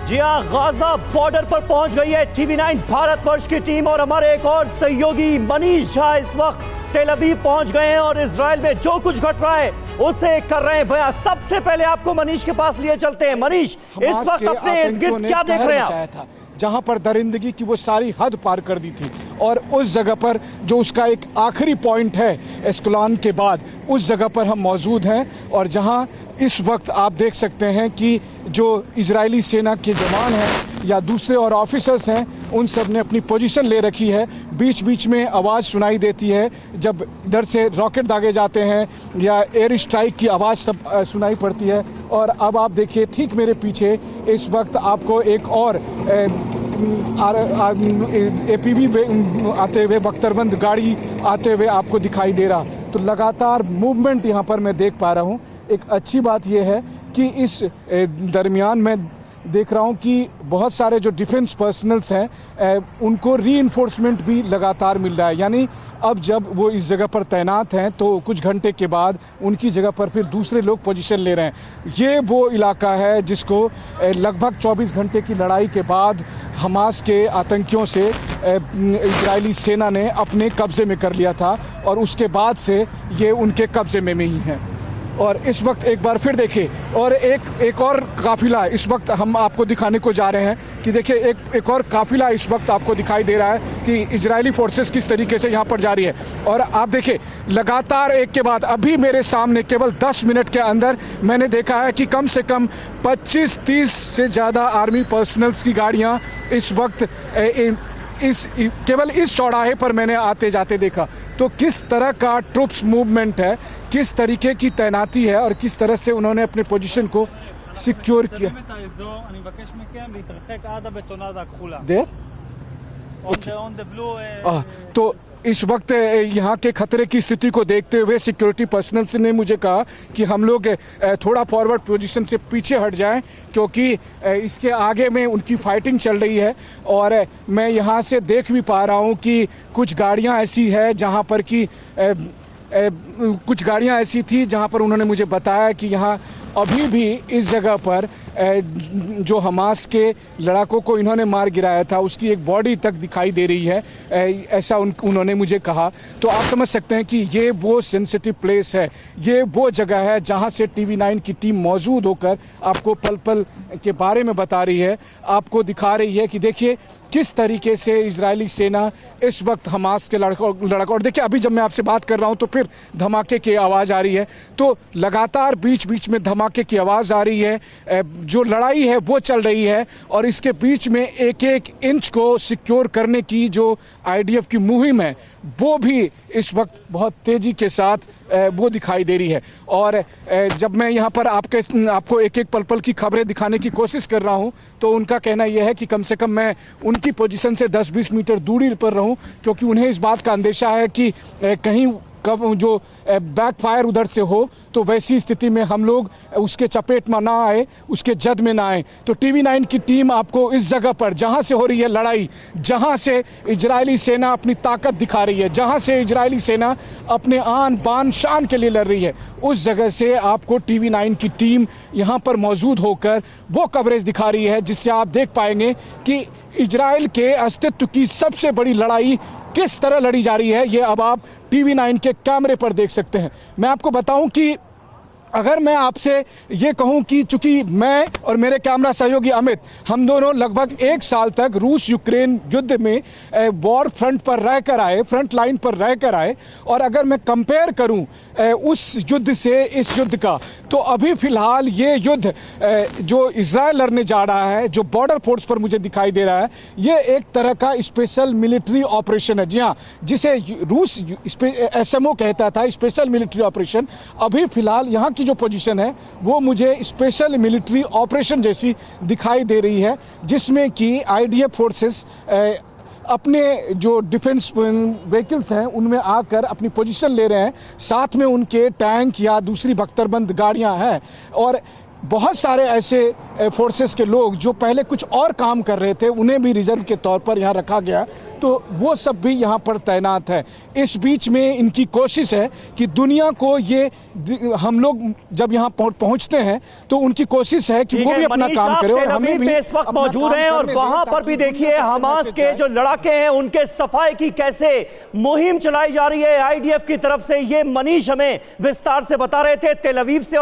जी हाँ, Gaza border पर पहुंच गई है टीवी9 भारतवर्ष की टीम और हमारे एक और सहयोगी मनीष झा इस वक्त तेल अवीव पहुंच गए हैं और इजराइल में जो कुछ घट रहा है उसे कर रहे हैं बयां। सबसे पहले आपको मनीष के पास लिए चलते हैं। मनीष, इस वक्त अपने इर्द गिर्द क्या देख रहे हैं आप? जहां पर दरिंदगी की वो सारी हद पार कर दी थी और उस जगह पर जो उसका एक आखिरी पॉइंट है एस्कलान के बाद, उस जगह पर हम मौजूद हैं और जहां इस वक्त आप देख सकते हैं कि जो इजरायली सेना के जवान हैं या दूसरे और ऑफिसर्स हैं उन सब ने अपनी पोजीशन ले रखी है। बीच बीच में आवाज़ सुनाई देती है जब इधर से रॉकेट दागे जाते हैं या एयर स्ट्राइक की आवाज़ सब सुनाई पड़ती है। और अब आप देखिए ठीक मेरे पीछे इस वक्त आपको एक और APV आते हुए बख्तरबंद गाड़ी आते हुए आपको दिखाई दे रहा। तो लगातार मूवमेंट यहाँ पर मैं देख पा रहा हूँ। एक अच्छी बात यह है कि इस दरमियान मैं देख रहा हूँ कि बहुत सारे जो डिफेंस पर्सनल्स हैं उनको रीइंफोर्समेंट भी लगातार मिल रहा है। यानी अब जब वो इस जगह पर तैनात हैं तो कुछ घंटे के बाद उनकी जगह पर फिर दूसरे लोग पोजीशन ले रहे हैं। ये वो इलाका है जिसको लगभग 24 घंटे की लड़ाई के बाद हमास के आतंकियों से इजरायली सेना ने अपने कब्जे में कर लिया था और उसके बाद से ये उनके कब्जे में ही हैं। और इस वक्त एक बार फिर देखें और एक और काफिला इस वक्त हम आपको दिखाने को जा रहे हैं कि देखिए एक और काफिला इस वक्त आपको दिखाई दे रहा है कि इजरायली फोर्सेस किस तरीके से यहाँ पर जा रही है। और आप देखिए लगातार एक के बाद अभी मेरे सामने केवल 10 मिनट के अंदर मैंने देखा है कि कम से कम 25-30 से ज़्यादा आर्मी पर्सनल्स की गाड़ियाँ इस वक्त केवल इस चौराहे पर मैंने आते जाते देखा। तो किस तरह का ट्रूप्स मूवमेंट है, किस तरीके की तैनाती है और किस तरह से उन्होंने अपने पोजीशन को सिक्योर किया। तो इस वक्त यहाँ के खतरे की स्थिति को देखते हुए सिक्योरिटी पर्सनल्स ने मुझे कहा कि हम लोग थोड़ा फॉरवर्ड पोजीशन से पीछे हट जाएं क्योंकि इसके आगे में उनकी फाइटिंग चल रही है। और मैं यहाँ से देख भी पा रहा हूँ कि कुछ गाड़ियाँ ऐसी है जहाँ पर कि कुछ गाड़ियाँ ऐसी थी जहाँ पर उन्होंने मुझे बताया कि यहाँ अभी भी इस जगह पर जो हमास के लड़ाकों को इन्होंने मार गिराया था उसकी एक बॉडी तक दिखाई दे रही है, ऐसा उन्होंने मुझे कहा। तो आप समझ सकते हैं कि ये वो सेंसिटिव प्लेस है, ये वो जगह है जहां से टीवी9 की टीम मौजूद होकर आपको पल पल के बारे में बता रही है, आपको दिखा रही है कि देखिए किस तरीके से इजरायली सेना इस वक्त हमास के लड़कों और देखिए अभी जब मैं आपसे बात कर रहा हूं तो फिर धमाके की आवाज़ आ रही है। तो लगातार बीच बीच में धमाके की आवाज़ आ रही है, जो लड़ाई है वो चल रही है और इसके बीच में एक एक इंच को सिक्योर करने की जो IDF की मुहिम है वो भी इस वक्त बहुत तेज़ी के साथ वो दिखाई दे रही है। और जब मैं यहाँ पर आपको एक एक पल पल की खबरें दिखाने की कोशिश कर रहा हूँ तो उनका कहना यह है कि कम से कम मैं उनकी पोजीशन से 10-20 मीटर दूरी पर रहूँ क्योंकि उन्हें इस बात का अंदेशा है कि कहीं कब जो बैकफायर उधर से हो तो वैसी स्थिति में हम लोग उसके चपेट में ना आए, उसके जद में ना आए। तो टीवी9 की टीम आपको इस जगह पर जहां से हो रही है लड़ाई, जहां से इजरायली सेना अपनी ताकत दिखा रही है, जहां से इजरायली सेना अपने आन बान शान के लिए लड़ रही है, उस जगह से आपको टीवी9 की टीम यहाँ पर मौजूद होकर वो कवरेज दिखा रही है जिससे आप देख पाएंगे कि इजराइल के अस्तित्व की सबसे बड़ी लड़ाई किस तरह लड़ी जा रही है। ये अब आप टीवी9 के कैमरे पर देख सकते हैं। मैं आपको बताऊं कि अगर मैं आपसे ये कहूं कि चूंकि मैं और मेरे कैमरा सहयोगी अमित हम दोनों लगभग 1 साल तक रूस यूक्रेन युद्ध में वॉर फ्रंट पर रहकर आए, फ्रंट लाइन पर रहकर आए, और अगर मैं कंपेयर करूं उस युद्ध से इस युद्ध का, तो अभी फिलहाल ये युद्ध जो इजराइल लड़ने जा रहा है, जो बॉर्डर फोर्स पर मुझे दिखाई दे रहा है, ये एक तरह का स्पेशल मिलिट्री ऑपरेशन है। जी हाँ, जिसे रूस SMO कहता था, स्पेशल मिलिट्री ऑपरेशन। अभी फिलहाल यहाँ की जो पोजीशन है वो मुझे स्पेशल मिलिट्री ऑपरेशन जैसी दिखाई दे रही है, जिसमें कि IDF फोर्सेस अपने जो डिफेंस व्हीकल्स हैं उनमें आकर अपनी पोजीशन ले रहे हैं, साथ में उनके टैंक या दूसरी बख्तरबंद गाड़ियां हैं। और बहुत सारे ऐसे फोर्सेस के लोग जो पहले कुछ और काम कर रहे थे, उन्हें भी रिजर्व के तौर पर यहाँ रखा गया, तो वो सब भी यहाँ पर तैनात है। इस बीच में इनकी कोशिश है कि दुनिया को ये, हम लोग जब यहाँ पहुँचते हैं तो उनकी कोशिश है कि वो भी अपना काम करें और हमें भी इस वक्त मौजूद हैं। और वहां पर भी देखिए हमास के जो लड़ाके हैं उनके सफाई की कैसे मुहिम चलाई जा रही है आईडीएफ की तरफ से। ये मनीष हमें विस्तार से बता रहे थे तेल अवीव से।